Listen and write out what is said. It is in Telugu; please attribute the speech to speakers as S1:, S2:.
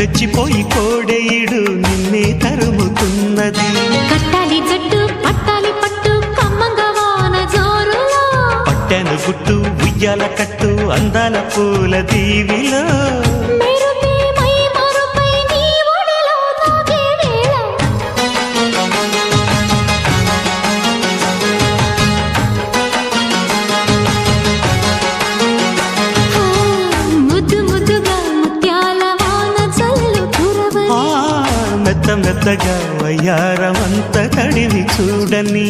S1: రెచ్చిపోయి కోడేయుడు నిన్నే తరుముతున్నది.
S2: కట్టాలి జట్టు పట్టాలి పట్టు కమ్మంగా వాన జోరులో,
S1: పట్టెను గుట్టు ఉయ్యాల కట్టు అందాల పూల దీవిలో,
S2: మెరుపే మై మరుపై నీ ఒడిలో తాగే వేళ, ముద్దు ముద్దుగా ముత్యాల వాన జల్లు కురవని,
S1: మెత్త మెత్తగా వయ్యారమంత తడివి చూడని.